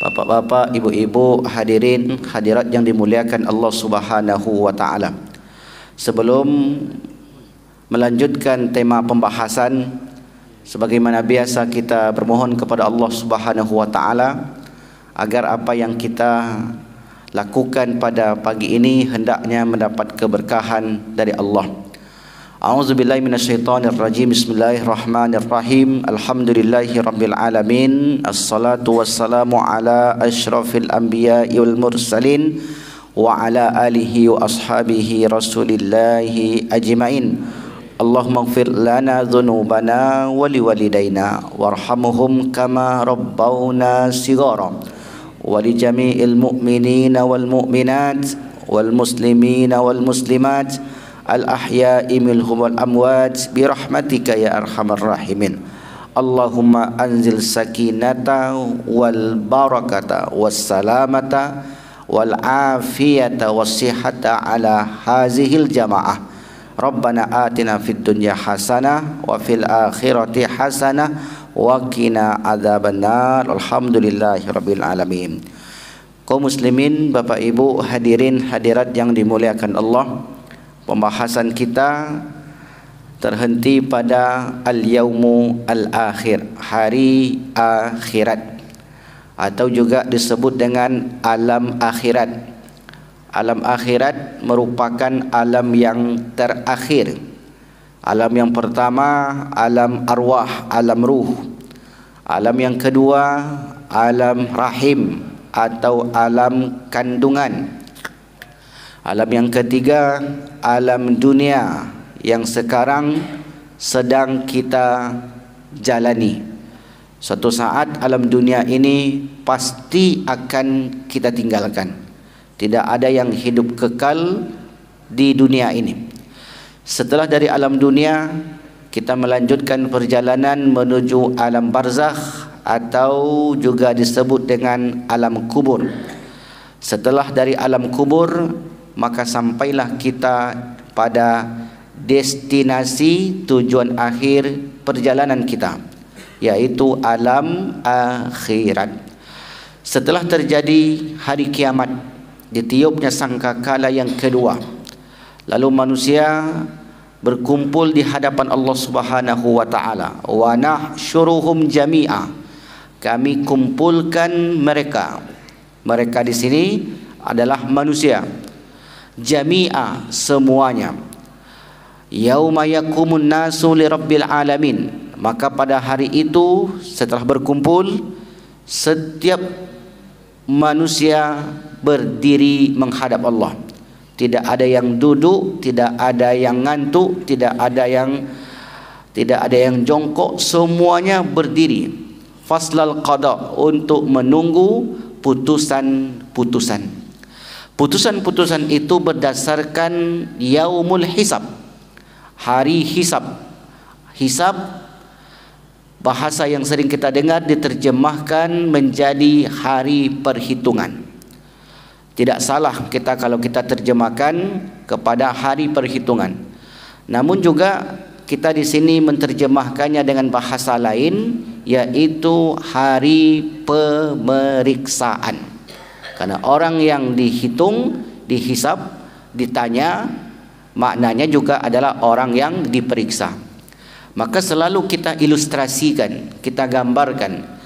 Bapak-bapak, ibu-ibu, hadirin, hadirat yang dimuliakan Allah Subhanahu wa taala. Sebelum melanjutkan tema pembahasan, sebagaimana biasa kita bermohon kepada Allah Subhanahu wa taala agar apa yang kita lakukan pada pagi ini hendaknya mendapat keberkahan dari Allah. A'udzubillahi minasyaitonirrajim. Bismillahirrahmanirrahim. Alhamdulillahirabbil alamin. Assalatu wassalamu ala asyrafil anbiya'i wal mursalin wa ala alihi wa ashabihi rasulillahi ajmain. Allahumma ighfir lana dhunubana wa liwalidayna warhamhum kama rabbawna shighara wa li jami'il mu'minina wal mu'minat wal muslimina wal muslimat al-ahya'i minhum wal amwat bi rahmatika ya arhamar rahimin. Allahumma anzil sakinata wal barakata was salamata wal afiyata was sihhata ala hazihil jamaah. Rabbana atina fid dunya hasanah wa fil akhirati hasanah wa qina adzabannar. Alhamdulillahirabbil alamin. Kaum muslimin, Bapak Ibu, hadirin hadirat yang dimuliakan Allah, pembahasan kita terhenti pada al-yaumu al-akhir, hari akhirat, atau juga disebut dengan alam akhirat. Alam akhirat merupakan alam yang terakhir. Alam yang pertama alam arwah, alam ruh. Alam yang kedua alam rahim atau alam kandungan. Alam yang ketiga alam dunia yang sekarang sedang kita jalani. Suatu saat alam dunia ini pasti akan kita tinggalkan. Tidak ada yang hidup kekal di dunia ini. Setelah dari alam dunia, kita melanjutkan perjalanan menuju alam barzakh atau juga disebut dengan alam kubur. Setelah dari alam kubur, maka sampailah kita pada destinasi tujuan akhir perjalanan kita, yaitu alam akhirat. Setelah terjadi hari kiamat, ditiupnya sangkakala yang kedua, lalu manusia berkumpul di hadapan Allah Subhanahu wa taala. Wa nahsyuruhum jami'a. Kami kumpulkan mereka. Mereka di sini adalah manusia. Jami'a, semuanya. Yauma yaqumun nasu lirabbil alamin. Maka pada hari itu setelah berkumpul, setiap manusia berdiri menghadap Allah. Tidak ada yang duduk, tidak ada yang ngantuk, tidak ada yang jongkok, semuanya berdiri. Faslal qada, untuk menunggu putusan-putusan. Putusan-putusan itu berdasarkan yaumul hisab, hari hisab. Hisab, bahasa yang sering kita dengar diterjemahkan menjadi hari perhitungan. Tidak salah kita kalau kita terjemahkan kepada hari perhitungan. Namun juga kita di sini menerjemahkannya dengan bahasa lain, yaitu hari pemeriksaan. Karena orang yang dihitung, dihisab, ditanya, maknanya juga adalah orang yang diperiksa. Maka selalu kita ilustrasikan, kita gambarkan,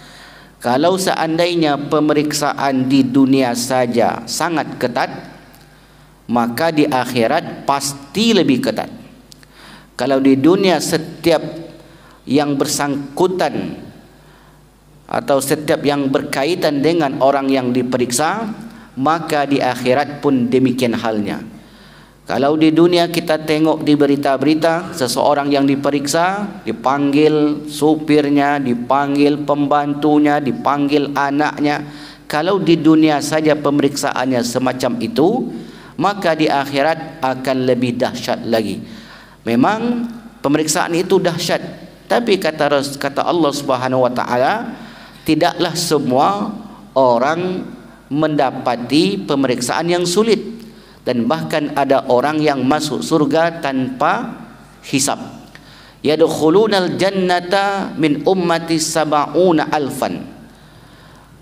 kalau seandainya pemeriksaan di dunia saja sangat ketat, maka di akhirat pasti lebih ketat. Kalau di dunia setiap yang bersangkutan atau setiap yang berkaitan dengan orang yang diperiksa, maka di akhirat pun demikian halnya. Kalau di dunia kita tengok di berita-berita, seseorang yang diperiksa, dipanggil supirnya, dipanggil pembantunya, dipanggil anaknya. Kalau di dunia saja pemeriksaannya semacam itu, maka di akhirat akan lebih dahsyat lagi. Memang pemeriksaan itu dahsyat, tapi kata Allah Subhanahu wa taala, tidaklah semua orang mendapati pemeriksaan yang sulit. Dan bahkan ada orang yang masuk surga tanpa hisab. Yadkhulunal jannata min ummati sab'una alfan.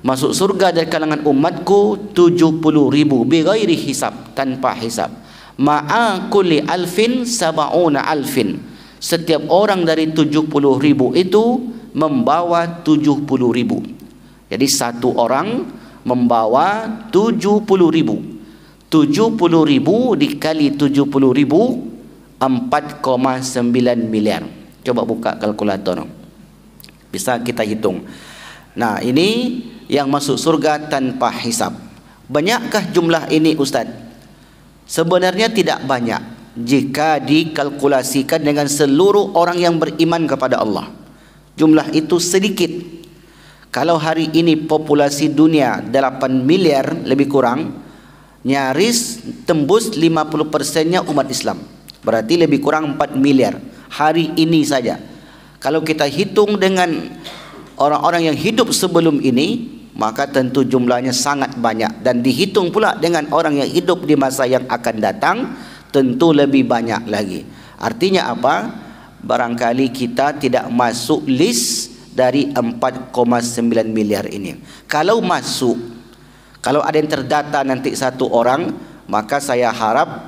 Masuk surga dari kalangan umatku 70.000 bighairi hisab, tanpa hisab. Ma'a kulli alfin sab'una alfin. Setiap orang dari 70.000 itu membawa 70.000. Jadi satu orang membawa 70.000. 70.000 dikali 70.000, 4,9 miliar. Coba buka kalkulator, bisa kita hitung. Nah, ini yang masuk surga tanpa hisab. Banyakkah jumlah ini, Ustaz? Sebenarnya tidak banyak jika dikalkulasikan dengan seluruh orang yang beriman kepada Allah. Jumlah itu sedikit. Kalau hari ini populasi dunia 8 miliar lebih kurang, nyaris tembus 50%-nya umat Islam. Berarti lebih kurang 4 miliar hari ini saja. Kalau kita hitung dengan orang-orang yang hidup sebelum ini, maka tentu jumlahnya sangat banyak. Dan dihitung pula dengan orang yang hidup di masa yang akan datang, tentu lebih banyak lagi. Artinya apa? Barangkali kita tidak masuk list dari 4,9 miliar ini. Kalau masuk, kalau ada yang terdata nanti satu orang, maka saya harap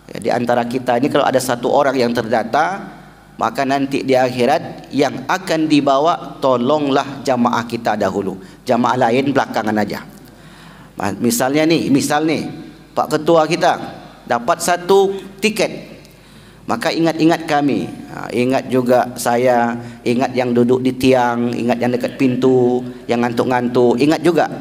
di antara kita ini kalau ada satu orang yang terdata, maka nanti di akhirat yang akan dibawa, tolonglah jamaah kita dahulu, jamaah lain belakangan aja. Misalnya nih, Pak Ketua kita dapat satu tiket, maka ingat-ingat kami, ingat juga saya, ingat yang duduk di tiang, ingat yang dekat pintu, yang ngantuk-ngantuk, ingat juga.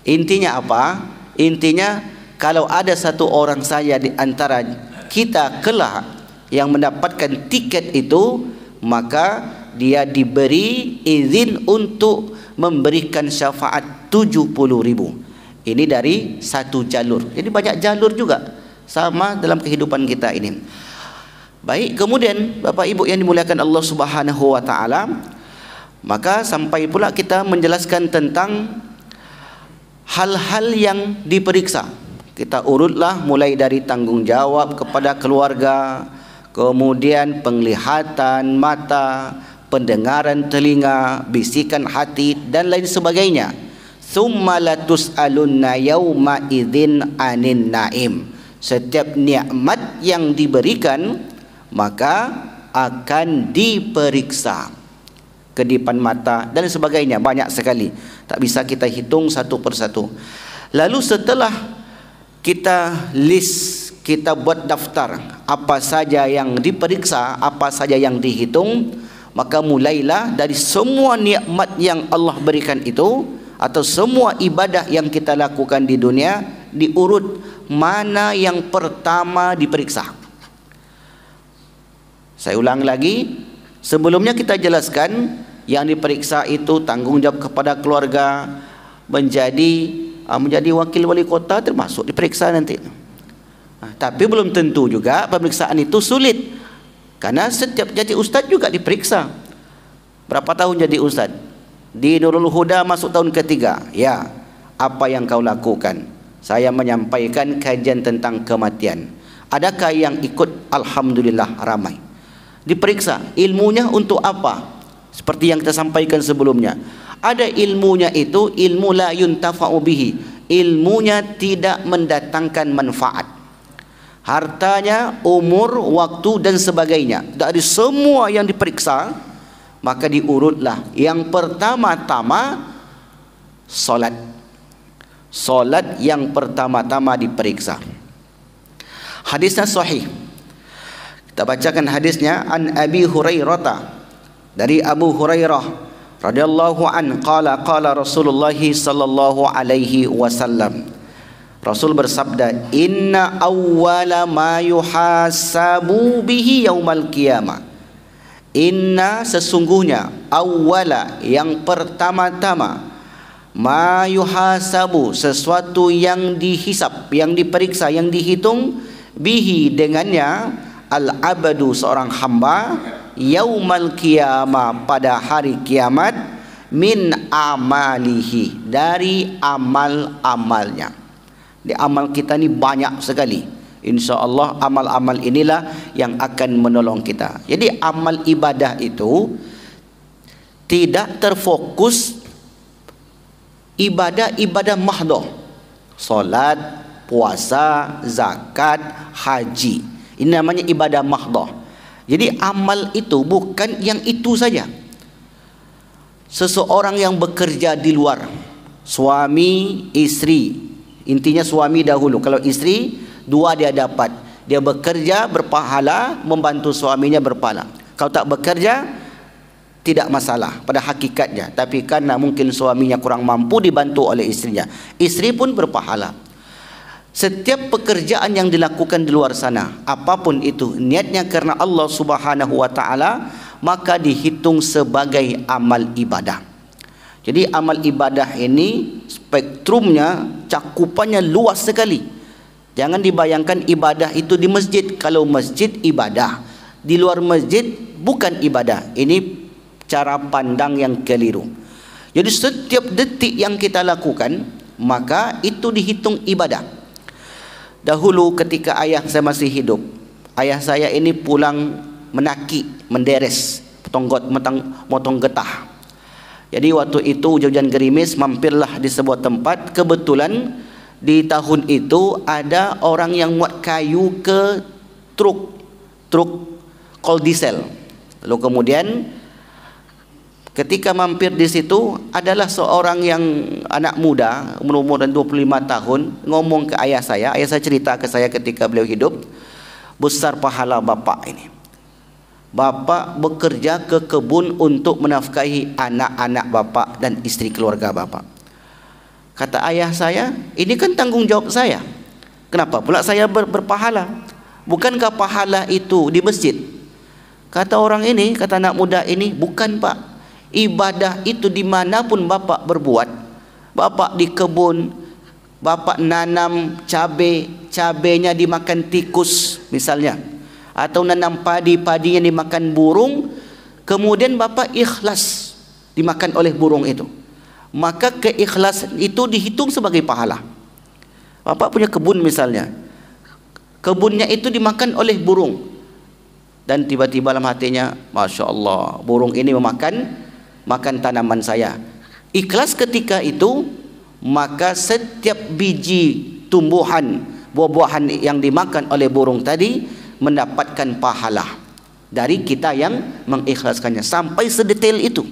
Intinya apa? Intinya kalau ada satu orang saya di antara kita kelak yang mendapatkan tiket itu, maka dia diberi izin untuk memberikan syafaat 70.000. Ini dari satu jalur. Jadi banyak jalur juga, sama dalam kehidupan kita ini. Baik, kemudian Bapak Ibu yang dimuliakan Allah Subhanahu wa taala, maka sampai pula kita menjelaskan tentang hal-hal yang diperiksa. Kita urutlah mulai dari tanggung jawab kepada keluarga, kemudian penglihatan mata, pendengaran telinga, bisikan hati dan lain sebagainya. Tsumma latus'alunna yauma idzin 'anin na'im. Setiap nikmat yang diberikan maka akan diperiksa. Kedipan mata dan sebagainya banyak sekali, tak bisa kita hitung satu persatu. Lalu setelah kita list, kita buat daftar apa saja yang diperiksa, apa saja yang dihitung, maka mulailah dari semua nikmat yang Allah berikan itu, atau semua ibadah yang kita lakukan di dunia, diurut mana yang pertama diperiksa. Saya ulang lagi, sebelumnya kita jelaskan yang diperiksa itu tanggung jawab kepada keluarga, menjadi wakil wali kota termasuk diperiksa nanti. Tapi belum tentu juga pemeriksaan itu sulit, karena setiap jadi ustaz juga diperiksa. Berapa tahun jadi ustaz? Di Nurul Huda masuk tahun ketiga. Ya, apa yang kau lakukan? Saya menyampaikan kajian tentang kematian. Adakah yang ikut? Alhamdulillah ramai. Diperiksa ilmunya untuk apa? Seperti yang kita sampaikan sebelumnya, ada ilmunya itu ilmu la yuntafa'u bihi, ilmunya tidak mendatangkan manfaat. Hartanya, umur, waktu dan sebagainya. Dari semua yang diperiksa, maka diurutlah. Yang pertama-tama solat. Solat yang pertama-tama diperiksa. Hadisnya sahih. Kita bacakan hadisnya. An Abi Hurairah, dari Abu Hurairah radhiyallahu an qala Rasulullah sallallahu alaihi wasallam, Rasul bersabda, inna awwala ma yuhasabu bihi yaumal qiyamah. Inna, sesungguhnya, awwala, yang pertama-tama, ma yuhasabu, sesuatu yang dihisab, yang diperiksa, yang dihitung, bihi, dengannya, al-abadu, seorang hamba, yaumal qiyamah, pada hari kiamat, min amalihi, dari amal-amalnya. Di amal kita ni banyak sekali. Insya Allah amal-amal inilah yang akan menolong kita. Jadi amal ibadah itu tidak terfokus ibadah mahdhah. Solat, puasa, zakat, haji. Ini namanya ibadah mahdhah. Jadi amal itu bukan yang itu saja. Seseorang yang bekerja di luar, suami, istri, intinya suami dahulu. Kalau istri, dua dia dapat. Dia bekerja berpahala, membantu suaminya berpahala. Kalau tak bekerja, tidak masalah pada hakikatnya. Tapi karena mungkin suaminya kurang mampu, dibantu oleh istrinya, istri pun berpahala. Setiap pekerjaan yang dilakukan di luar sana, apapun itu, niatnya karena Allah Subhanahu wa taala, maka dihitung sebagai amal ibadah. Jadi amal ibadah ini spektrumnya, cakupannya luas sekali. Jangan dibayangkan ibadah itu di masjid. Kalau masjid ibadah, di luar masjid bukan ibadah. Ini cara pandang yang keliru. Jadi setiap detik yang kita lakukan, maka itu dihitung ibadah. Dahulu ketika ayah saya masih hidup, ayah saya ini pulang menaki, menderes, motong getah. Jadi waktu itu hujan gerimis, mampirlah di sebuah tempat. Kebetulan di tahun itu ada orang yang muat kayu ke truk kol diesel. Lalu kemudian ketika mampir di situ, adalah seorang yang anak muda, umur 25 tahun, ngomong ke ayah saya cerita ke saya ketika beliau hidup, besar pahala bapak ini. Bapak bekerja ke kebun untuk menafkahi anak-anak bapak dan istri keluarga bapak. Kata ayah saya, ini kan tanggung jawab saya. Kenapa pula saya berpahala? Bukankah pahala itu di masjid? Kata orang ini, kata anak muda ini, bukan pak. Ibadah itu dimanapun bapak berbuat. Bapak di kebun, bapak nanam cabai, cabainya dimakan tikus misalnya, atau nanam padi, padinya dimakan burung, kemudian bapak ikhlas dimakan oleh burung itu, maka keikhlasan itu dihitung sebagai pahala. Bapak punya kebun misalnya, kebunnya itu dimakan oleh burung, dan tiba-tiba dalam hatinya, Masya Allah, burung ini makan tanaman saya. Ikhlas ketika itu, maka setiap biji tumbuhan, buah-buahan yang dimakan oleh burung tadi mendapatkan pahala dari kita yang mengikhlaskannya. Sampai sedetail itu.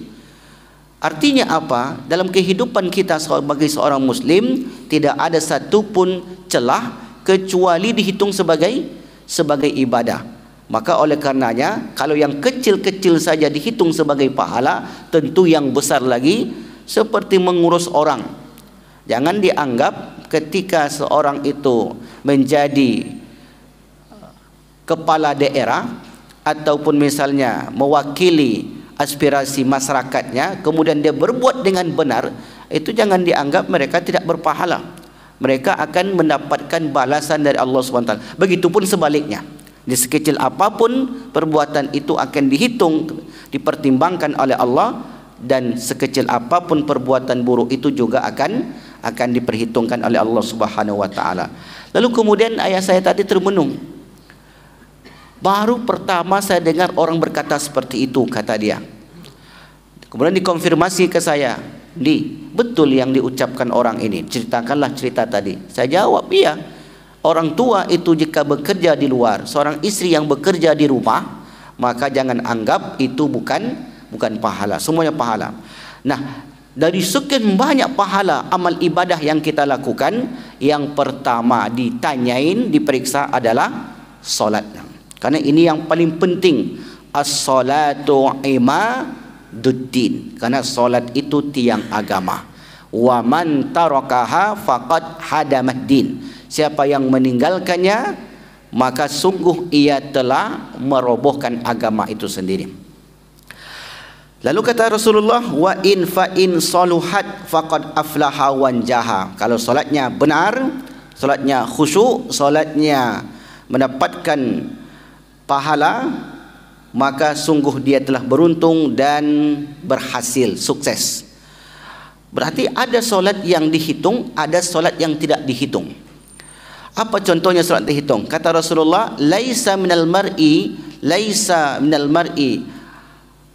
Artinya apa? Dalam kehidupan kita sebagai seorang muslim, tidak ada satupun celah kecuali dihitung sebagai ibadah. Maka oleh karenanya, kalau yang kecil-kecil saja dihitung sebagai pahala, tentu yang besar lagi seperti mengurus orang. Jangan dianggap ketika seorang itu menjadi kepala daerah ataupun misalnya mewakili aspirasi masyarakatnya, kemudian dia berbuat dengan benar, itu jangan dianggap mereka tidak berpahala. Mereka akan mendapatkan balasan dari Allah SWT. Begitupun sebaliknya. Di sekecil apapun perbuatan itu akan dihitung, dipertimbangkan oleh Allah, dan sekecil apapun perbuatan buruk itu juga akan diperhitungkan oleh Allah Subhanahu wa taala. Lalu kemudian ayah saya tadi termenung. Baru pertama saya dengar orang berkata seperti itu, kata dia. Kemudian dikonfirmasi ke saya, betul yang diucapkan orang ini, ceritakanlah cerita tadi. Saya jawab, iya. Orang tua itu jika bekerja di luar, seorang istri yang bekerja di rumah, maka jangan anggap itu bukan pahala. Semuanya pahala. Nah, dari sekian banyak pahala amal ibadah yang kita lakukan, yang pertama diperiksa adalah solat. Karena ini yang paling penting. As-salatu imaduddin. Karena solat itu tiang agama. Wa man tarakaha faqad hadamaddin. Siapa yang meninggalkannya, maka sungguh ia telah merobohkan agama itu sendiri. Lalu kata Rasulullah, wa in fa in saluhat faqad aflaha wanjaha. Kalau solatnya benar, solatnya khusyuk, solatnya mendapatkan pahala, maka sungguh dia telah beruntung dan berhasil, sukses. Berarti ada solat yang dihitung, ada solat yang tidak dihitung. Apa contohnya solat dihitung? Kata Rasulullah, laisa minal mar'i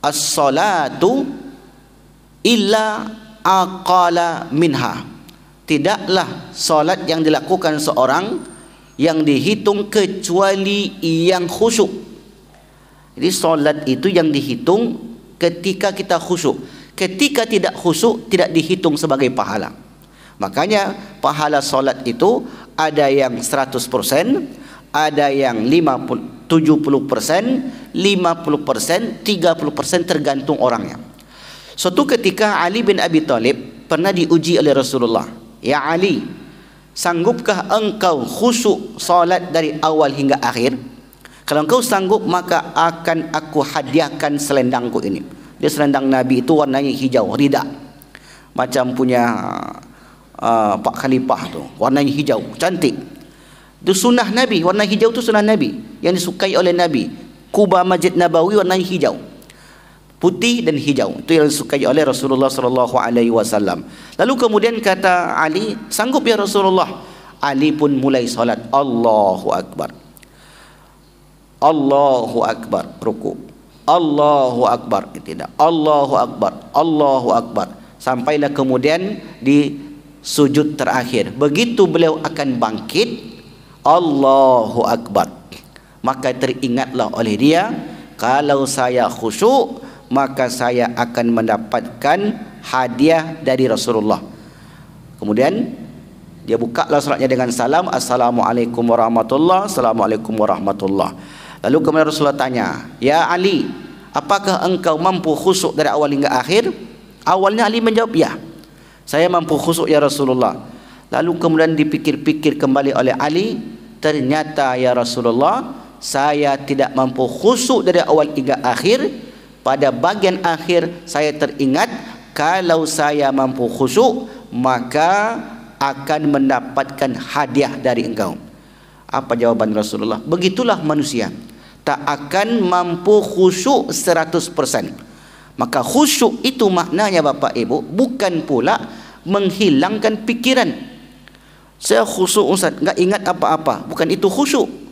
as-salatu illa aqala minha. Tidaklah solat yang dilakukan seorang yang dihitung kecuali yang khusyuk. Jadi solat itu yang dihitung ketika kita khusyuk. Ketika tidak khusyuk tidak dihitung sebagai pahala. Makanya pahala solat itu ada yang 100%, ada yang 70%, 50%, 30% tergantung orangnya. Suatu ketika Ali bin Abi Thalib pernah diuji oleh Rasulullah. Ya Ali, sanggupkah engkau khusyuk solat dari awal hingga akhir? Kalau engkau sanggup, maka akan aku hadiahkan selendangku ini. Dia selendang Nabi itu warnanya hijau, rida. Macam punya Pak Khalifah tu, warnanya hijau, cantik. Itu sunnah Nabi, warna hijau tu sunnah Nabi yang disukai oleh Nabi. Kubah Masjid Nabawi warnanya hijau, putih dan hijau. Itu yang disukai oleh Rasulullah SAW. Lalu kemudian kata Ali, sanggup ya Rasulullah. Ali pun mulai solat. Allahu Akbar, Allahu Akbar, ruku. Allahu Akbar, tidak. Allahu Akbar, Allahu Akbar. Sampailah kemudian di sujud terakhir. Begitu beliau akan bangkit, Allahu Akbar, maka teringatlah oleh dia, kalau saya khusyuk maka saya akan mendapatkan hadiah dari Rasulullah. Kemudian dia bukalah salatnya dengan salam, Assalamualaikum warahmatullahi, Assalamualaikum warahmatullahi. Lalu kemudian Rasulullah tanya, ya Ali, apakah engkau mampu khusyuk dari awal hingga akhir? Awalnya Ali menjawab, ya, saya mampu khusyuk ya Rasulullah. Lalu kemudian dipikir-pikir kembali oleh Ali, ternyata ya Rasulullah, saya tidak mampu khusyuk dari awal hingga akhir. Pada bagian akhir saya teringat, kalau saya mampu khusyuk maka akan mendapatkan hadiah dari engkau. Apa jawaban Rasulullah? Begitulah manusia, tak akan mampu khusyuk 100%. Maka khusyuk itu maknanya Bapak Ibu bukan pula menghilangkan pikiran. Saya khusyuk Ustaz, enggak ingat apa-apa. Bukan itu khusyuk.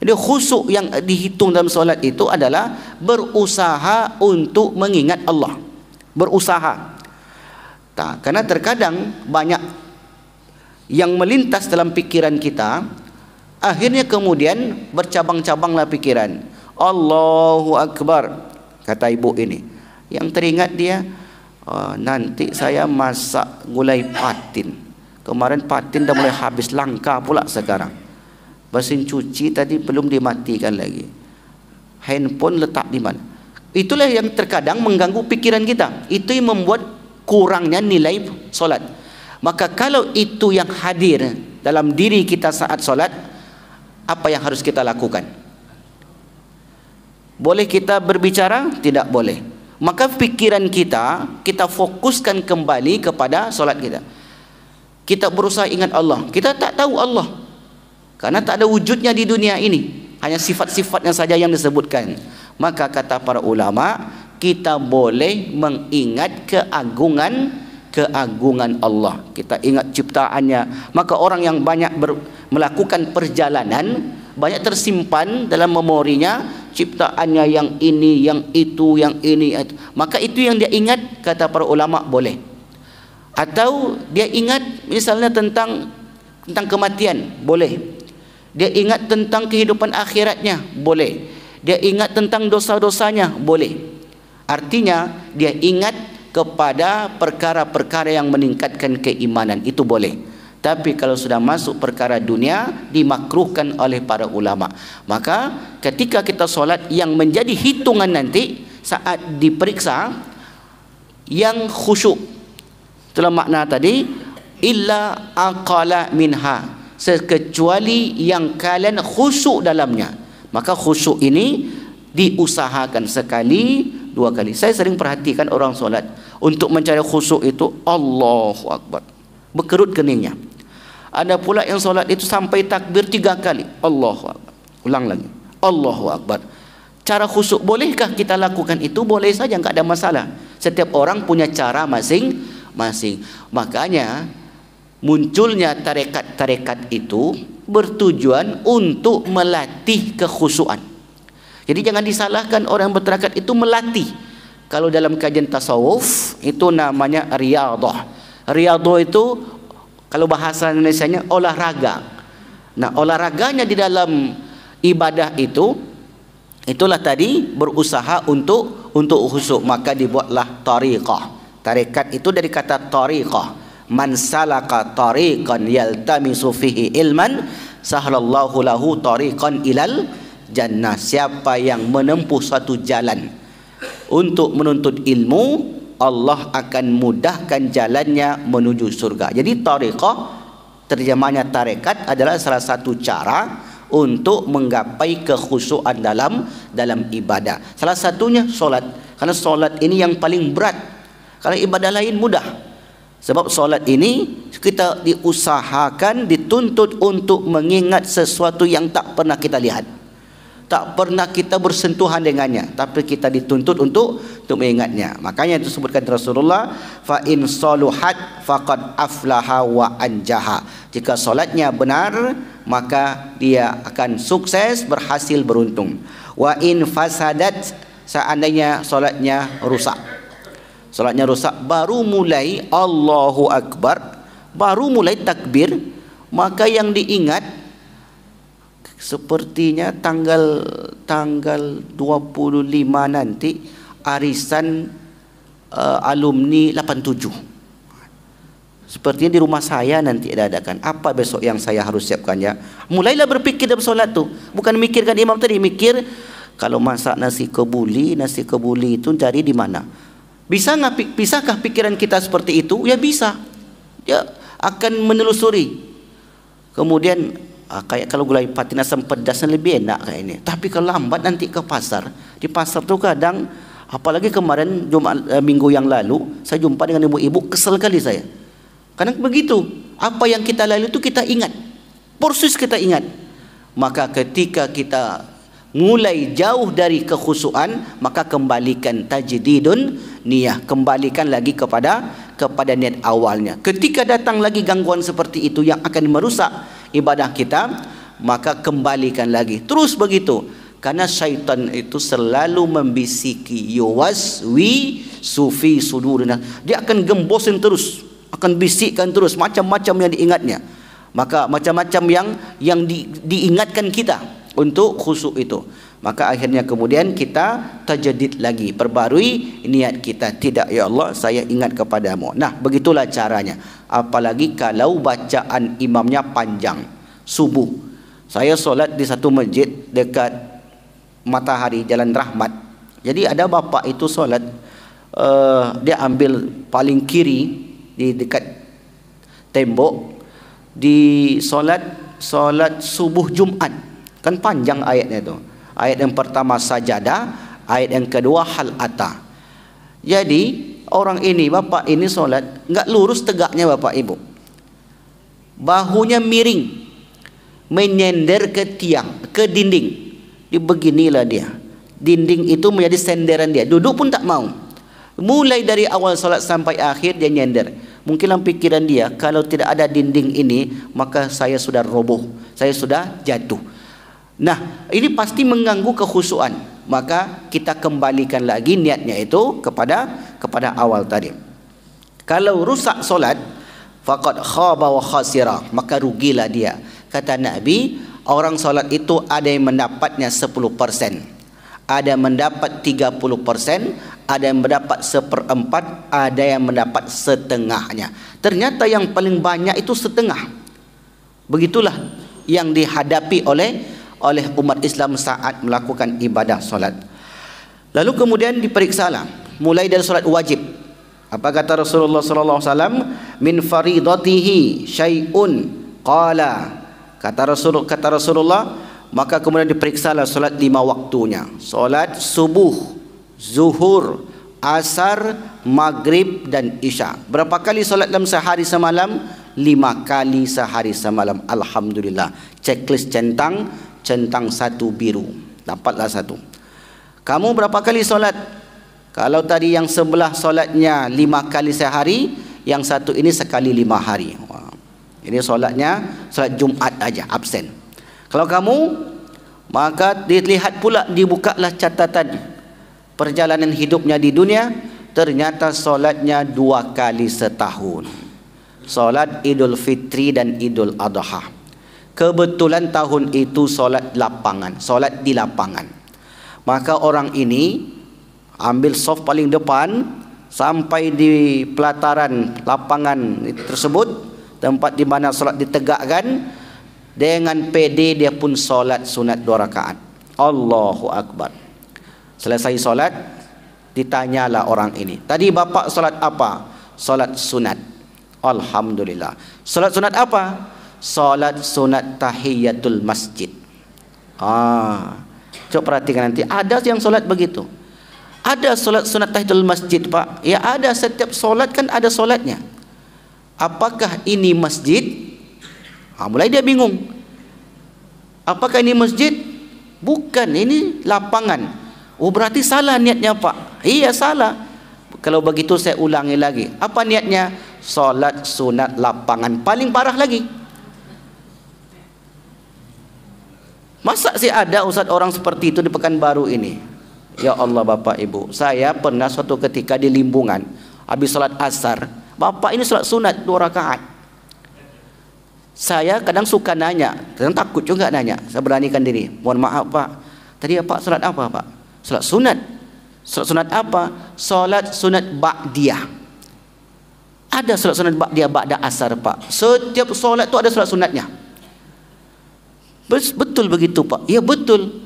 Jadi khusyuk yang dihitung dalam solat itu adalah berusaha untuk mengingat Allah. Berusaha. Tak, karena terkadang banyak yang melintas dalam pikiran kita, akhirnya kemudian bercabang-cabanglah pikiran. Allahu Akbar, kata ibu ini. Yang teringat dia, nanti saya masak gulai patin. Kemarin patin dah mulai habis, langka pula sekarang. Mesin cuci tadi belum dimatikan lagi. Handphone letak di mana? Itulah yang terkadang mengganggu pikiran kita. Itu yang membuat kurangnya nilai solat. Maka kalau itu yang hadir dalam diri kita saat solat, apa yang harus kita lakukan? Boleh kita berbicara? Tidak boleh. Maka pikiran kita fokuskan kembali kepada solat kita. Kita berusaha ingat Allah. Kita tak tahu Allah, karena tak ada wujudnya di dunia ini. Hanya sifat-sifatnya saja yang disebutkan. Maka kata para ulama, kita boleh mengingat keagungan Allah. Kita ingat ciptaannya. Maka orang yang banyak melakukan perjalanan, banyak tersimpan dalam memorinya ciptaannya, yang ini, yang itu, yang ini. Maka itu yang dia ingat, kata para ulama, boleh. Atau dia ingat misalnya tentang kematian, boleh. Dia ingat tentang kehidupan akhiratnya, boleh. Dia ingat tentang dosa-dosanya, boleh. Artinya dia ingat kepada perkara-perkara yang meningkatkan keimanan, itu boleh. Tapi kalau sudah masuk perkara dunia, dimakruhkan oleh para ulama. Maka ketika kita solat, yang menjadi hitungan nanti saat diperiksa, yang khusyuk, itulah makna tadi, illa aqala minha, sekecuali yang kalian khusyuk dalamnya. Maka khusyuk ini diusahakan sekali, dua kali. Saya sering perhatikan orang solat, untuk mencari khusyuk itu Allahu Akbar, berkerut keningnya. Ada pula yang solat itu sampai takbir 3 kali, Allahu Akbar, ulang lagi, Allahu Akbar. Cara khusyuk, bolehkah kita lakukan itu? Boleh saja, enggak ada masalah. Setiap orang punya cara masing-masing. Makanya munculnya tarekat-tarekat itu bertujuan untuk melatih kekhusyuan. Jadi jangan disalahkan orang yang bertarekat itu melatih. Kalau dalam kajian tasawuf itu namanya riyadhah. Riyadhah itu kalau bahasa Indonesianya olahraga. Nah, olahraganya di dalam ibadah itu, itulah tadi berusaha untuk khusyuk, maka dibuatlah tariqah. Tarekat itu dari kata tariqah. Man salaka tariqan yaltamisu fihi ilman sahhalallahu lahu tariqan ilal jannah. Siapa yang menempuh suatu jalan untuk menuntut ilmu, Allah akan mudahkan jalannya menuju surga. Jadi tariqah, terjemahnya tarekat, adalah salah satu cara untuk menggapai kekhusyuan dalam ibadah. Salah satunya solat, karena solat ini yang paling berat. Kalau ibadah lain mudah. Sebab solat ini kita diusahakan, dituntut untuk mengingat sesuatu yang tak pernah kita lihat, tak pernah kita bersentuhan dengannya, tapi kita dituntut untuk mengingatnya. Makanya itu disebutkan Rasulullah, fa in saluhat faqad aflaha wa anjaha. Jika solatnya benar, maka dia akan sukses, berhasil, beruntung. Wa in fasadat, seandainya solatnya rusak, solatnya rusak, baru mulai Allahu Akbar, baru mulai takbir, maka yang diingat sepertinya tanggal 25 nanti arisan alumni 87. Sepertinya di rumah saya nanti adakan. Apa besok yang saya harus siapkan ya? Mulailah berpikir dalam solat tu. Bukan mikirkan imam tadi, mikir kalau masak nasi kebuli itu cari di mana? Bisakah pikiran kita seperti itu? Ya bisa. Dia akan menelusuri. Kemudian kayak kalau gulai patin asam pedasnya lebih enak kayak ini. Tapi kalau lambat nanti ke pasar. Di pasar tu kadang, apalagi kemarin minggu yang lalu saya jumpa dengan ibu-ibu, kesel kali saya. Karena begitu, apa yang kita lalui itu kita ingat, persis kita ingat. Maka ketika kita mulai jauh dari kekhusyuan, maka kembalikan tajdidun niyah, kembalikan lagi kepada niat awalnya. Ketika datang lagi gangguan seperti itu yang akan merusak ibadah kita, maka kembalikan lagi. Terus begitu. Karena syaitan itu selalu membisiki, yuwaswi sufi sudurina. Dia akan gembosin terus, akan bisikkan terus macam-macam yang diingatnya. Maka macam-macam yang diingatkan kita untuk khusyuk itu. Maka akhirnya kemudian kita tajdid lagi, perbarui niat kita. Tidak, ya Allah, saya ingat kepadamu. Nah, begitulah caranya. Apalagi kalau bacaan imamnya panjang. Subuh, saya solat di satu masjid dekat Matahari, Jalan Rahmat. Jadi ada bapak itu solat, dia ambil paling kiri di dekat tembok, di solat subuh Jumat. Kan panjang ayatnya itu. Ayat yang pertama sajadah, ayat yang kedua hal ata. Jadi orang ini, bapak ini solat enggak lurus tegaknya bapak ibu. Bahunya miring, menyender ke tiang, ke dinding. Beginilah dia. Dinding itu menjadi senderan dia. Duduk pun tak mau. Mulai dari awal solat sampai akhir dia nyender. Mungkin dalam pikiran dia, kalau tidak ada dinding ini, maka saya sudah roboh, saya sudah jatuh. Nah, ini pasti mengganggu kekhusyuan. Maka kita kembalikan lagi niatnya itu kepada awal tadi. Kalau rusak solat, faqad khaba wa khasira, maka rugilah dia. Kata Nabi, orang solat itu ada yang mendapatnya 10%, ada yang mendapat 30%, ada yang mendapat 1/4, ada yang mendapat setengahnya. Ternyata yang paling banyak itu setengah. Begitulah yang dihadapi oleh umat Islam saat melakukan ibadah solat. Lalu kemudian diperiksalah, mulai dari solat wajib. Apa kata Rasulullah sallallahu alaihi wasallam? Min faridatihi syai'un qala. Kata Rasulullah, maka kemudian diperiksalah solat 5 waktunya. Solat subuh, zuhur, asar, maghrib dan isya. Berapa kali solat dalam sehari semalam? 5 kali sehari semalam. Alhamdulillah. Checklist centang satu biru. Dapatlah satu. Kamu berapa kali solat? Kalau tadi yang sebelah solatnya 5 kali sehari, yang satu ini sekali 5 hari. Ini solatnya solat Jumat aja, absen. Kalau kamu, maka dilihat pula, dibukalah catatan perjalanan hidupnya di dunia, ternyata solatnya 2 kali setahun. Solat Idul Fitri dan Idul Adha. Kebetulan tahun itu solat lapangan, solat di lapangan. Maka orang ini ambil soft paling depan sampai di pelataran lapangan tersebut, tempat di mana solat ditegakkan. Dengan PD dia pun solat sunat 2 rakaat. Allahu Akbar. Selesai solat, ditanyalah orang ini, tadi bapak solat apa? Solat sunat. Alhamdulillah. Solat sunat apa? Solat sunat tahiyatul masjid. Coba perhatikan nanti, ada yang solat begitu. Ada solat sunat tahiyatul masjid, Pak. Ya ada, setiap solat kan ada solatnya. Apakah ini masjid? Mulai dia bingung. Apakah ini masjid? Bukan, ini lapangan. Oh, berarti salah niatnya, Pak. Iya, salah. Kalau begitu saya ulangi lagi. Apa niatnya? Solat sunat lapangan. Paling parah lagi. Masa sih ada Ustaz orang seperti itu di Pekanbaru ini? Ya Allah Bapak Ibu, saya pernah suatu ketika di Limbungan, habis solat asar, Bapak ini solat sunat 2 rakaat. Saya kadang suka nanya, kadang takut juga nanya. Saya beranikan diri. Mohon maaf Pak, tadi Pak solat apa Pak? Solat sunat. Solat sunat apa? Solat sunat ba'diyah. Ada solat sunat ba'diyah ba'da asar Pak. Setiap solat itu ada solat sunatnya. Betul begitu Pak? Ya betul.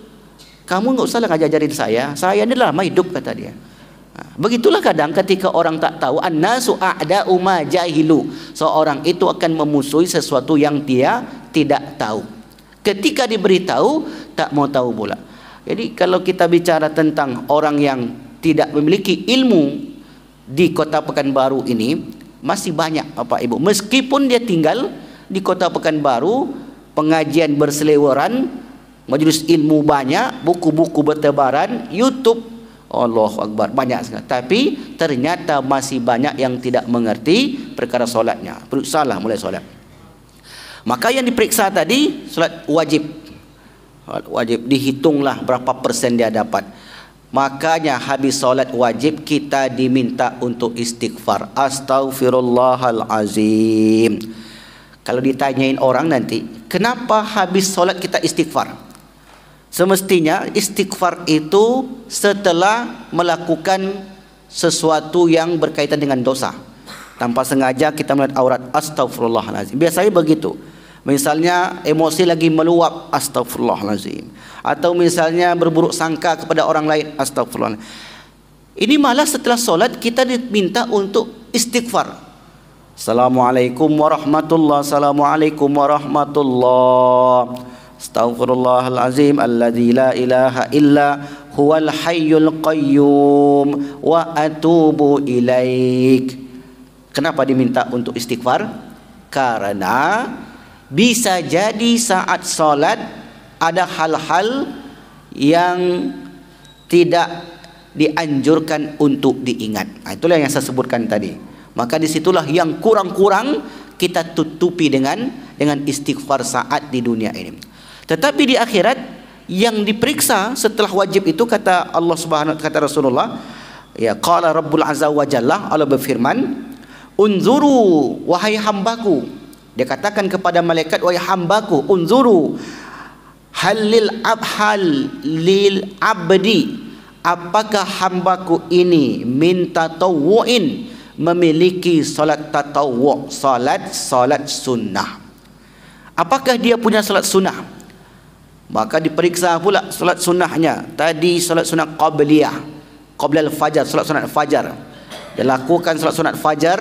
Kamu nggak usah ngajarin saya ini lama hidup, kata dia. Begitulah kadang ketika orang tak tahu, annasu a'da'u ma jahilu. Seorang itu akan memusuhi sesuatu yang dia tidak tahu. Ketika diberitahu, tak mau tahu pula. Jadi kalau kita bicara tentang orang yang tidak memiliki ilmu di Kota Pekanbaru ini, masih banyak Bapak Ibu. Meskipun dia tinggal di Kota Pekanbaru, pengajian berseliweran, majelis ilmu banyak, buku-buku bertebaran, YouTube, Allahu Akbar, banyak sekali. Tapi ternyata masih banyak yang tidak mengerti perkara solatnya. Salah mulai solat. Maka yang diperiksa tadi solat wajib. Wajib dihitunglah berapa persen dia dapat. Makanya habis solat wajib kita diminta untuk istighfar. Astaghfirullahalazim. Kalau ditanyain orang nanti, kenapa habis solat kita istighfar? Semestinya istighfar itu setelah melakukan sesuatu yang berkaitan dengan dosa. Tanpa sengaja kita melihat aurat, astagfirullahalazim. Biasanya begitu. Misalnya emosi lagi meluap, astagfirullahalazim. Atau misalnya berburuk sangka kepada orang lain, astagfirullah. Ini malah setelah solat kita diminta untuk istighfar. Assalamualaikum warahmatullahi, assalamualaikum warahmatullahi. Astaghfirullahalazim alladzi la ilaha illa huwal hayyul qayyum wa atubu ilaik. Kenapa diminta untuk istighfar? Karena bisa jadi saat solat ada hal-hal yang tidak dianjurkan untuk diingat. Itulah yang saya sebutkan tadi. Maka disitulah yang kurang-kurang kita tutupi dengan istighfar saat di dunia ini. Tetapi di akhirat yang diperiksa setelah wajib itu, kata Allah Subhanahu, kata Rasulullah, ya qala Rabbul Azza wa Jalla, Allah berfirman, unzuru wahai hambaku. Dia katakan kepada malaikat, wahai hambaku, unzuru halil abdi, apakah hambaku ini minta tawu'in, memiliki salat tatawwu', salat sunnah. Apakah dia punya salat sunnah? Maka diperiksa pula salat sunnahnya. Tadi salat sunnah qabliyah, qabla al-fajar, salat sunat fajar. Dia lakukan salat sunat fajar,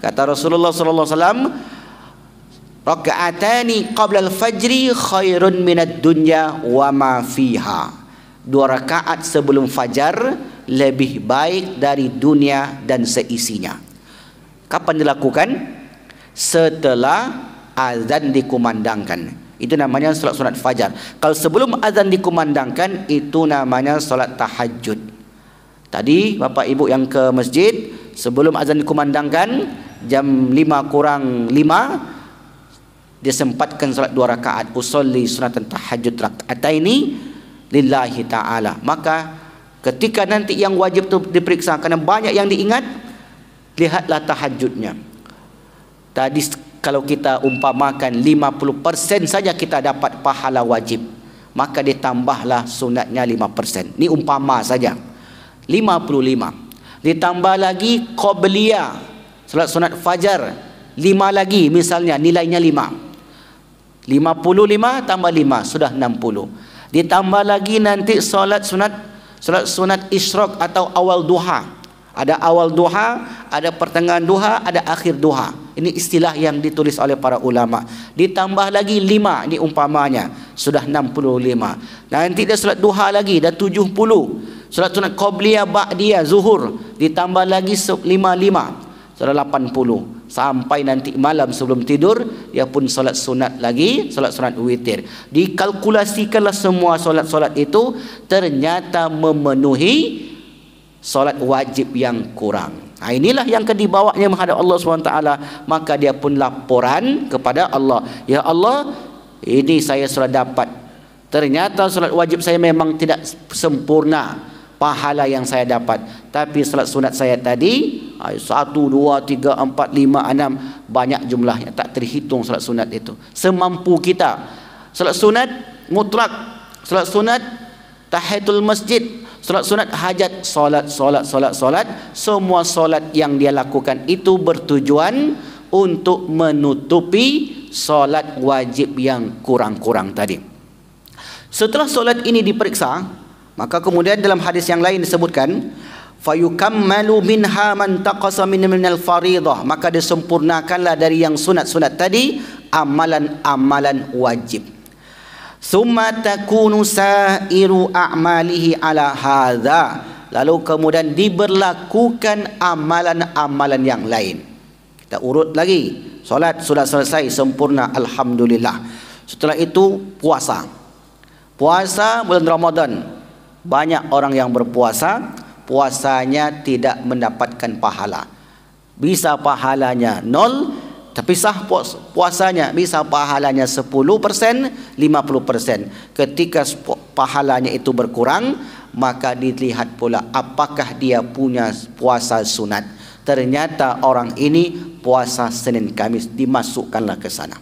kata Rasulullah sallallahu alaihi wasallam, raka'atani qabla al-fajri khairun minad dunya wa ma fiha. 2 rakaat sebelum fajar lebih baik dari dunia dan seisinya. Kapan dilakukan? Setelah azan dikumandangkan. Itu namanya salat sunat fajar. Kalau sebelum azan dikumandangkan, itu namanya salat tahajud. Tadi Bapak Ibu yang ke masjid, sebelum azan dikumandangkan jam 5:05, dia sempatkan salat 2 rakaat, usolli sunatan tahajud raka'ataini lillahi ta'ala. Maka Ketika nanti yang wajib itu diperiksa kerana banyak yang diingat, lihatlah tahajudnya. Tadi kalau kita umpamakan 50% saja kita dapat pahala wajib, maka ditambahlah sunatnya 5%. Ini umpama saja. 55. Ditambah lagi qabliyah, solat sunat fajar 5 lagi, misalnya nilainya 5. 55 tambah 5 sudah 60. Ditambah lagi nanti solat sunat isyraq atau awal duha. Ada awal duha, ada pertengahan duha, ada akhir duha. Ini istilah yang ditulis oleh para ulama. Ditambah lagi 5, ini umpamanya, sudah 65. Nanti dia solat duha lagi, dah 70. Solat sunat qabliyah ba'diyah zuhur, ditambah lagi 55, sudah 80. Sampai nanti malam sebelum tidur, dia pun solat sunat lagi, solat sunat witir. Dikalkulasikanlah semua solat-solat itu, ternyata memenuhi solat wajib yang kurang. Inilah yang dibawanya menghadap Allah SWT. Maka dia pun laporan kepada Allah, ya Allah, ini saya sudah dapat. Ternyata solat wajib saya memang tidak sempurna pahala yang saya dapat, tapi solat sunat saya tadi 1, 2, 3, 4, 5, 6, banyak jumlahnya, tak terhitung solat sunat itu. Semampu kita. Solat sunat mutlak, solat sunat tahiyatul masjid, solat sunat hajat, solat, semua solat yang dia lakukan itu bertujuan untuk menutupi solat wajib yang kurang-kurang tadi. Setelah solat ini diperiksa, maka kemudian dalam hadis yang lain disebutkan, fayukammalu minha man taqasa minal faridah, maka disempurnakanlah dari yang sunat-sunat tadi amalan-amalan wajib. Summa takunu sa'iru a'malihi ala hadza, lalu kemudian diberlakukan amalan-amalan yang lain. Kita urut lagi. Solat sudah selesai sempurna, alhamdulillah. Setelah itu puasa. Puasa bulan Ramadan. Banyak orang yang berpuasa, puasanya tidak mendapatkan pahala. Bisa pahalanya 0, tapi sah puasanya. Bisa pahalanya 10%, 50%. Ketika pahalanya itu berkurang, maka dilihat pula apakah dia punya puasa sunat. Ternyata orang ini puasa Senin Kamis, dimasukkanlah ke sana.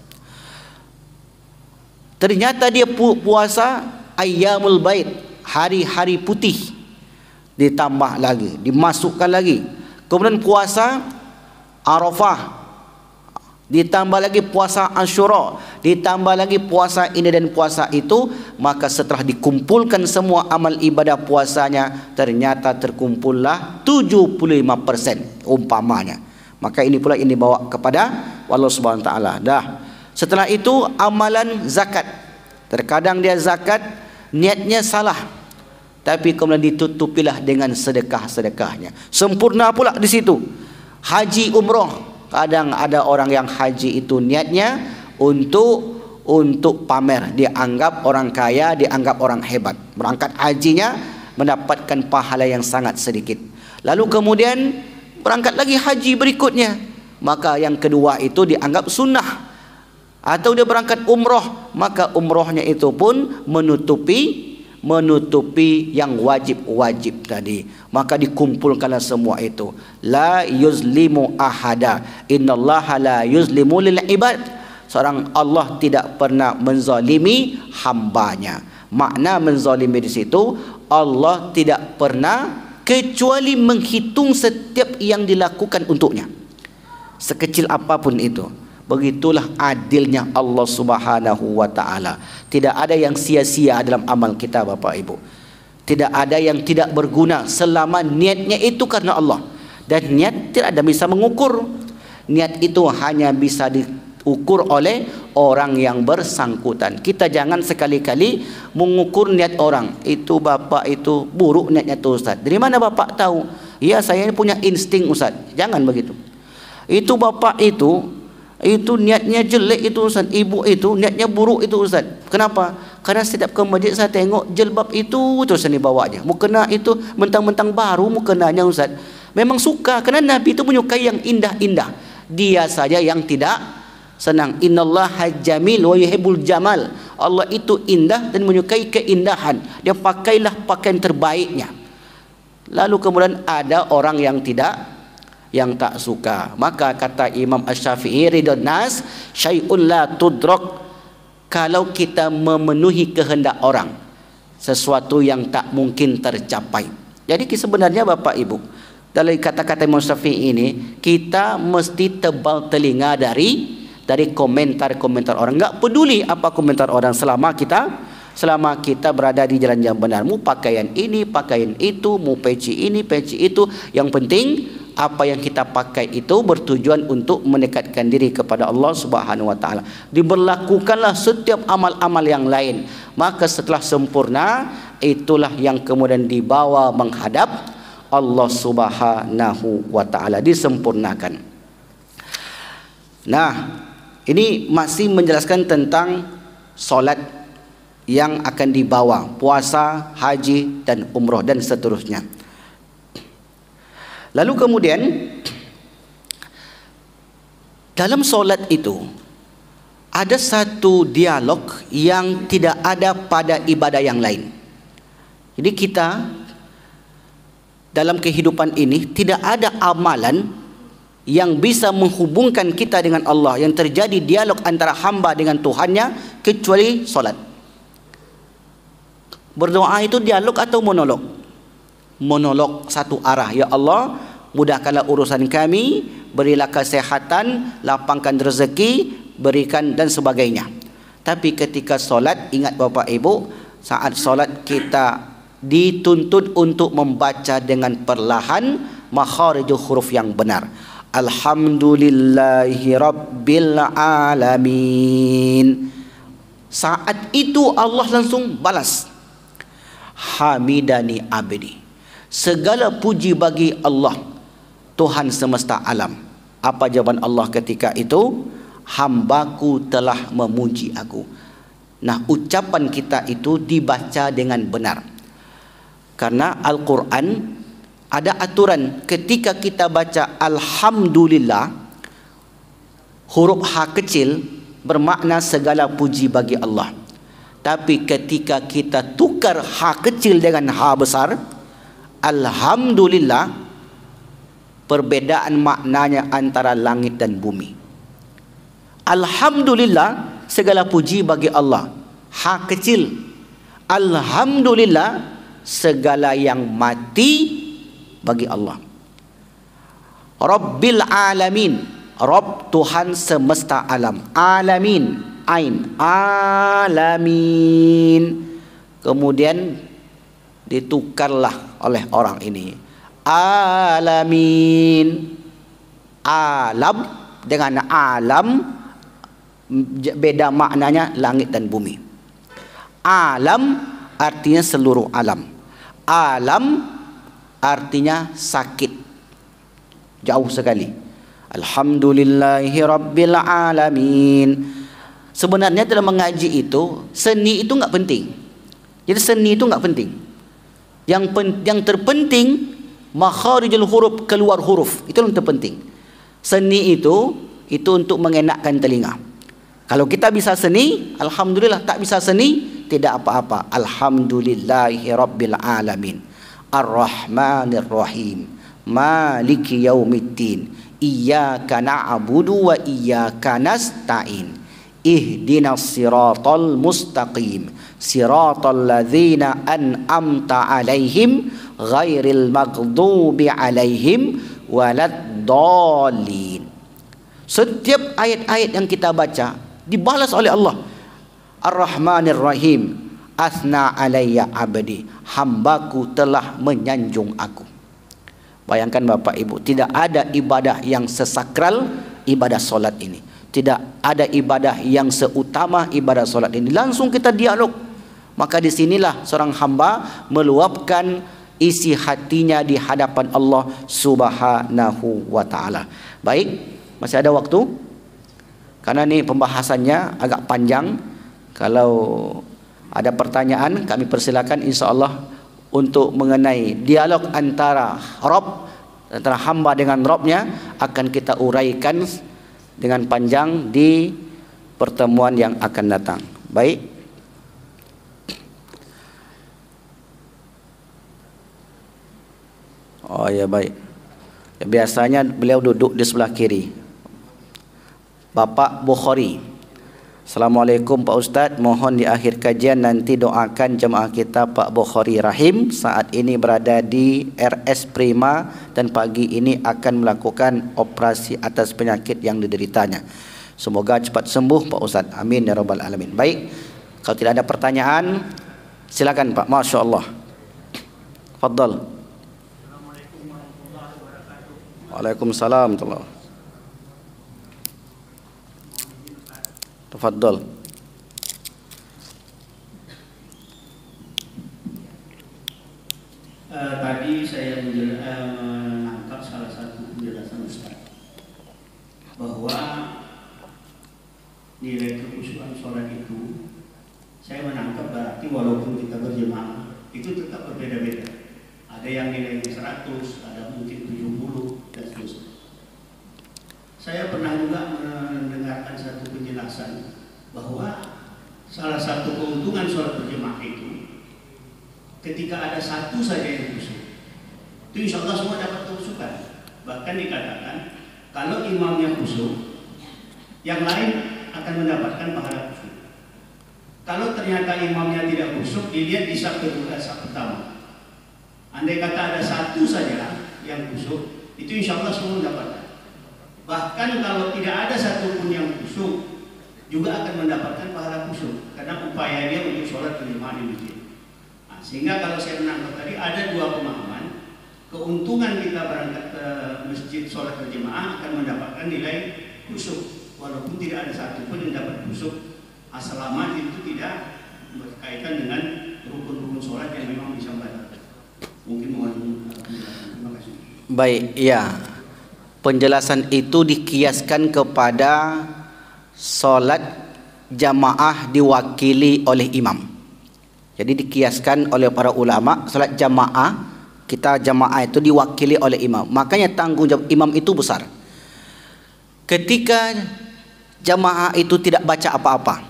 Ternyata dia puasa ayyamul bait, hari-hari putih, ditambah lagi, dimasukkan lagi. Kemudian puasa Arafah, ditambah lagi puasa Asyura, ditambah lagi puasa ini dan puasa itu. Maka setelah dikumpulkan semua amal ibadah puasanya, ternyata terkumpullah 75% umpamanya. Maka ini pula ini bawa kepada Allah Subhanahu Wa Taala. Dah. Setelah itu amalan zakat. Terkadang dia zakat niatnya salah, tapi kemudian ditutupilah dengan sedekah-sedekahnya. Sempurna pula di situ. Haji umroh, kadang ada orang yang haji itu niatnya untuk pamer, dianggap orang kaya, dianggap orang hebat. Berangkat hajinya mendapatkan pahala yang sangat sedikit. Lalu kemudian berangkat lagi haji berikutnya, maka yang kedua itu dianggap sunnah. Atau dia berangkat umroh, maka umrohnya itu pun menutupi yang wajib-wajib tadi. Maka dikumpulkanlah semua itu. La yuzlimu ahada, innallaha la yuzlimu lil ibad. Seorang Allah tidak pernah menzalimi hambanya. Makna menzalimi di situ, Allah tidak pernah kecuali menghitung setiap yang dilakukan untuknya, sekecil apapun itu. Begitulah adilnya Allah Subhanahu wa Ta'ala. Tidak ada yang sia-sia dalam amal kita, Bapak Ibu. Tidak ada yang tidak berguna selama niatnya itu karena Allah. Dan niat tidak ada bisa mengukur. Niat itu hanya bisa diukur oleh orang yang bersangkutan. Kita jangan sekali-kali mengukur niat orang. Itu Bapak itu buruk niatnya tu Ustaz. Dari mana Bapak tahu? Ya, saya ini punya insting Ustaz. Jangan begitu. Itu Bapak itu niatnya jelek itu Ustaz, ibu itu niatnya buruk itu Ustaz. Kenapa? Karena setiap ke masjid saya tengok jilbab itu terus ini bawanya. Mukena itu mentang-mentang baru mukenanya Ustaz. Memang suka, karena Nabi itu menyukai yang indah-indah. Dia saja yang tidak senang. Innallaha jamil wa yuhibbul jamal. Allah itu indah dan menyukai keindahan. Dia pakailah pakaian terbaiknya. Lalu kemudian ada orang yang tak suka. Maka kata Imam Asy-Syafi'i, ridon nas syai'un la tudrak. Kalau kita memenuhi kehendak orang, sesuatu yang tak mungkin tercapai. Jadi sebenarnya Bapak Ibu, dalam kata-kata Imam Syafi'i ini, kita mesti tebal telinga dari komentar-komentar orang. Enggak peduli apa komentar orang selama kita berada di jalan yang benar. Mu pakaian ini, pakaian itu, mu peci ini, peci itu, yang penting apa yang kita pakai itu bertujuan untuk mendekatkan diri kepada Allah Subhanahu wa taala. Diberlakukanlah setiap amal-amal yang lain. Maka setelah sempurna, itulah yang kemudian dibawa menghadap Allah Subhanahu wa taala, disempurnakan. Nah, ini masih menjelaskan tentang solat yang akan dibawa, puasa, haji dan umrah dan seterusnya. Lalu kemudian dalam solat itu ada satu dialog yang tidak ada pada ibadah yang lain. Jadi kita dalam kehidupan ini tidak ada amalan yang bisa menghubungkan kita dengan Allah, yang terjadi dialog antara hamba dengan Tuhannya, kecuali solat. Berdoa itu dialog atau monolog? Monolog satu arah. Ya Allah, mudahkanlah urusan kami, berilah kesehatan, lapangkan rezeki, berikan dan sebagainya. Tapi ketika solat, ingat Bapak Ibu, saat solat kita dituntut untuk membaca dengan perlahan makharijul huruf yang benar. Alhamdulillahi Rabbil Alamin. Saat itu Allah langsung balas, hamidani abdi. Segala puji bagi Allah, Tuhan semesta alam. Apa jawaban Allah ketika itu? Hambaku telah memuji aku. Nah, ucapan kita itu dibaca dengan benar. Karena Al-Quran ada aturan, ketika kita baca Alhamdulillah, huruf H kecil bermakna segala puji bagi Allah. Tapi ketika kita tukar H kecil dengan H besar, Alhamdulillah, perbedaan maknanya antara langit dan bumi. Alhamdulillah, segala puji bagi Allah, H kecil. Alhamdulillah, segala yang mati bagi Allah. Rabbil Alamin, Rabb Tuhan semesta alam. Alamin, ain, alamin. Kemudian ditukarlah oleh orang ini, alamin. Alam dengan alam beda maknanya, langit dan bumi. Alam artinya seluruh alam. Alam artinya sakit, jauh sekali. Alhamdulillahi Rabbil Alamin. Sebenarnya dalam mengaji itu, seni itu enggak penting. Jadi seni itu enggak penting. Yang terpenting makharijul huruf, keluar huruf, itu yang terpenting. Seni itu untuk mengenakkan telinga. Kalau kita bisa seni, alhamdulillah. Tak bisa seni, tidak apa-apa. Alhamdulillahi Rabbil Alamin, Ar-Rahmanir Rahim, Maliki Yaumiddin, Iyyaka na'budu wa iyyaka nasta'in, Ihdinas siratal mustaqim, siratal ladzina an'amta alaihim, ghairil maghdubi alaihim waladdallin. Setiap ayat-ayat yang kita baca dibalas oleh Allah. Ar-Rahmanir Rahim, asna alayya abdi, hambaku telah menyanjung aku. Bayangkan Bapak Ibu, tidak ada ibadah yang sesakral ibadah solat ini. Tidak ada ibadah yang seutama ibadah solat ini. Langsung kita dialog. Maka disinilah seorang hamba meluapkan isi hatinya di hadapan Allah Subhanahu wa ta'ala. Baik, masih ada waktu? Karena ini pembahasannya agak panjang. Kalau ada pertanyaan, kami persilakan insyaAllah untuk mengenai dialog antara Rabb, antara hamba dengan Rabbnya, akan kita uraikan dengan panjang di pertemuan yang akan datang. Baik. Oh ya, baik. Ya, biasanya beliau duduk di sebelah kiri. Bapak Bukhari. Assalamualaikum Pak Ustaz, mohon di akhir kajian nanti doakan jemaah kita Pak Bukhari Rahim saat ini berada di RS Prima dan pagi ini akan melakukan operasi atas penyakit yang dideritanya. Semoga cepat sembuh Pak Ustaz. Amin ya rabbal alamin. Baik, kalau tidak ada pertanyaan silakan Pak. Masya Allah. Fadal. Waalaikumsalam warahmatullahi wabarakatuh. Tafadhal. Tadi saya menangkap salah satu penjelasan Ustaz bahwa nilai kekhusyuan sholat itu, saya menangkap berarti walaupun kita berjemaah itu tetap berbeda-beda. Ada yang nilainya 100, ada mungkin 70 dan seterusnya. Saya pernah juga mendengarkan satu penjelasan bahwa salah satu keuntungan sholat berjemaah itu ketika ada satu saja yang khusyuk, itu insya Allah semua dapat kekhusyukan. Bahkan dikatakan kalau imamnya khusyuk, yang lain akan mendapatkan pahala khusyuk. Kalau ternyata imamnya tidak khusyuk, dilihat di saf kedua, saf pertama. Andai kata ada satu saja yang khusyuk, itu insya Allah semua mendapatkan. Bahkan kalau tidak ada satupun yang khusyuk, juga akan mendapatkan pahala khusyuk karena upaya dia untuk sholat berjemaah di masjid. Nah, sehingga kalau saya menangkap tadi ada dua pemahaman. Keuntungan kita berangkat ke masjid sholat berjemaah akan mendapatkan nilai khusyuk, walaupun tidak ada satupun yang dapat khusyuk, selama itu tidak berkaitan dengan rukun-rukun sholat yang memang bisa membatalkan. Mungkin mohon terima kasih. Baik, ya. Penjelasan itu dikiaskan kepada solat jamaah diwakili oleh imam. Jadi dikiaskan oleh para ulama, solat jamaah, kita jamaah itu diwakili oleh imam. Makanya tanggung jawab imam itu besar. Ketika jamaah itu tidak baca apa-apa,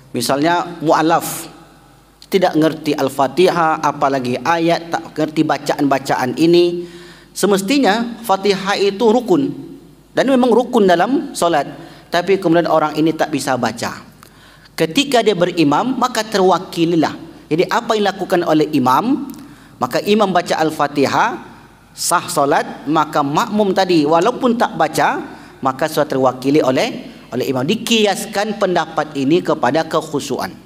misalnya mu'alaf tidak ngerti Al-Fatihah, apalagi ayat, tak ngerti bacaan-bacaan ini, semestinya Fatihah itu rukun dan memang rukun dalam solat, tapi kemudian orang ini tak bisa baca. Ketika dia berimam, maka terwakililah. Jadi apa yang dilakukan oleh imam, maka imam baca Al-Fatihah, sah solat, maka makmum tadi walaupun tak baca, maka sudah terwakili oleh imam. Dikiaskan pendapat ini kepada kekhusyuan.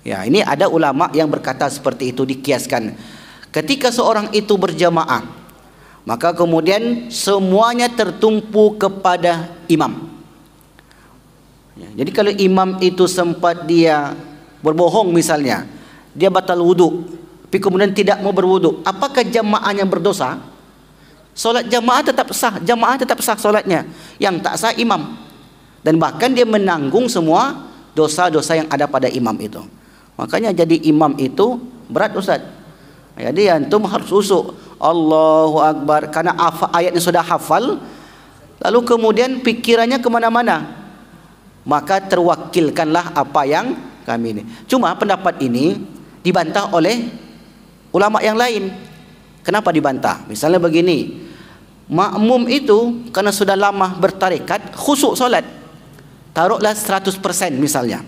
Ya, ini ada ulama yang berkata seperti itu, dikiaskan. Ketika seorang itu berjamaah, maka kemudian semuanya tertumpu kepada imam. Ya, jadi kalau imam itu sempat dia berbohong misalnya, dia batal wudhu, tapi kemudian tidak mau berwudhu, apakah jamaahnya berdosa? Solat jamaah tetap sah solatnya. Yang tak sah imam. Dan bahkan dia menanggung semua dosa-dosa yang ada pada imam itu. Makanya jadi imam itu berat Ustaz. Jadi antum harus usuk Allahu Akbar karena ayatnya sudah hafal, lalu kemudian pikirannya kemana-mana, maka terwakilkanlah apa yang kami ini. Cuma pendapat ini dibantah oleh ulama yang lain. Kenapa dibantah? Misalnya begini, makmum itu karena sudah lama bertarekat khusyuk solat, taruhlah 100% misalnya,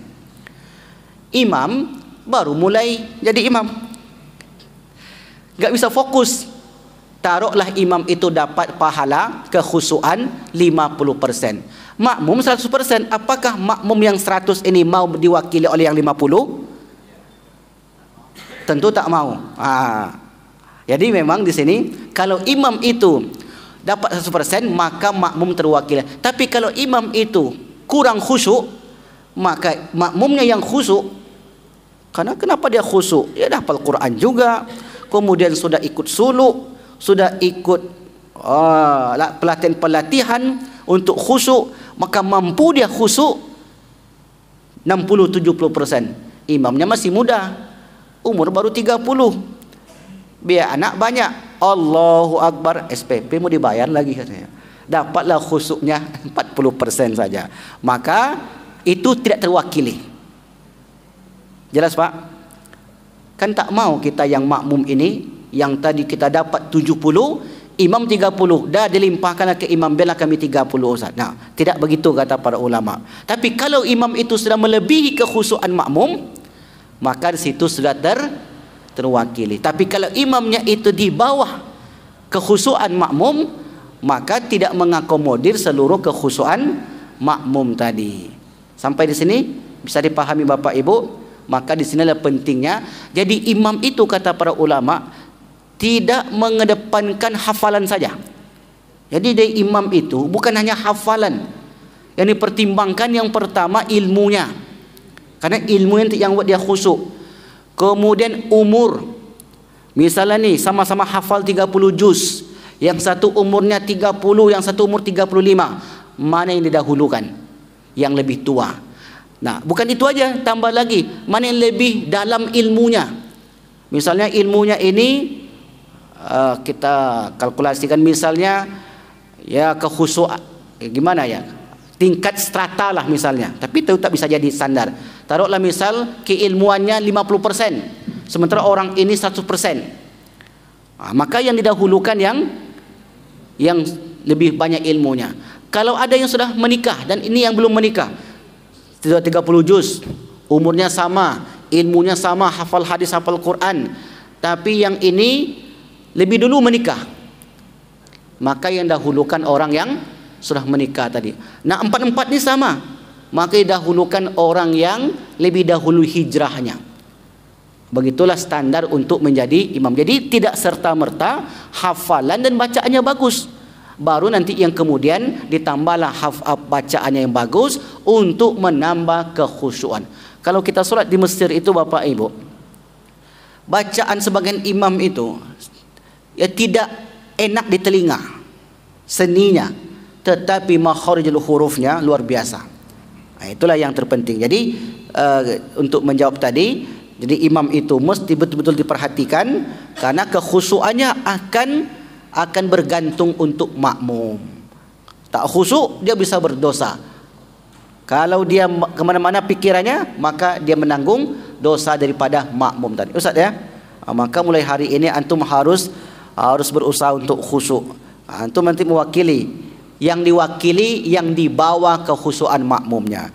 imam baru mulai jadi imam, gak bisa fokus. Taruhlah imam itu dapat pahala kekhusyuan 50%, makmum 100%. Apakah makmum yang 100 ini mau diwakili oleh yang 50? Tentu tak mau. Jadi memang di sini kalau imam itu dapat 100%, maka makmum terwakili. Tapi kalau imam itu kurang khusyuk, maka makmumnya yang khusyuk. Karena kenapa dia khusyuk? Dia dah hafal Quran juga, kemudian sudah ikut suluk, sudah ikut pelatihan untuk khusyuk, maka mampu dia khusyuk 60-70%. Imamnya masih muda, umur baru 30, biaya anak banyak. Allahu Akbar, SPP mau dibayar lagi katanya. Dapatlah khusyuknya 40% saja. Maka itu tidak terwakili. Jelas Pak? Kan tak mau kita yang makmum ini yang tadi kita dapat 70, imam 30, dah dilimpahkan ke imam, biarlah kami 30 Ustaz. Nah, tidak begitu kata para ulama. Tapi kalau imam itu sudah melebihi kekhusyuan makmum, maka di situ sudah terwakili. Tapi kalau imamnya itu di bawah kekhusyuan makmum, maka tidak mengakomodir seluruh kekhusyuan makmum tadi. Sampai di sini bisa dipahami Bapak Ibu? Maka di sinilah pentingnya. Jadi imam itu kata para ulama tidak mengedepankan hafalan saja. Jadi dari imam itu bukan hanya hafalan. Yang dipertimbangkan yang pertama ilmunya. Karena ilmu yang buat dia khusyuk. Kemudian umur. Misalnya nih sama-sama hafal 30 juz. Yang satu umurnya 30, yang satu umur 35. Mana yang didahulukan? Yang lebih tua. Nah, bukan itu aja, tambah lagi, mana yang lebih dalam ilmunya. Misalnya ilmunya ini kita kalkulasikan misalnya ya kekhusyuan gimana ya? Tingkat strata lah misalnya. Tapi itu tak bisa jadi standar. Taruhlah misal keilmuannya 50%, sementara orang ini 100%. Maka yang didahulukan yang lebih banyak ilmunya. Kalau ada yang sudah menikah dan ini yang belum menikah, 30 juz, umurnya sama, ilmunya sama, hafal hadis, hafal Quran, tapi yang ini lebih dulu menikah, maka yang dahulukan orang yang sudah menikah tadi. Nah, empat-empat ini sama, maka dahulukan orang yang lebih dahulu hijrahnya. Begitulah standar untuk menjadi imam. Jadi tidak serta-merta hafalan dan bacaannya bagus, baru nanti yang kemudian ditambahlah bacaannya yang bagus untuk menambah kekhusyuan. Kalau kita solat di Mesir itu Bapak Ibu, bacaan sebagian imam itu ya tidak enak di telinga, seninya, tetapi makharijul hurufnya luar biasa. Nah, itulah yang terpenting. Jadi untuk menjawab tadi, jadi imam itu mesti betul-betul diperhatikan karena kekhusyuannya akan bergantung untuk makmum. Tak khusyuk dia bisa berdosa. Kalau dia kemana-mana pikirannya, maka dia menanggung dosa daripada makmum tadi. Ustaz ya, maka mulai hari ini antum harus berusaha untuk khusyuk. Antum nanti mewakili, yang diwakili yang dibawa kekhusyuan makmumnya.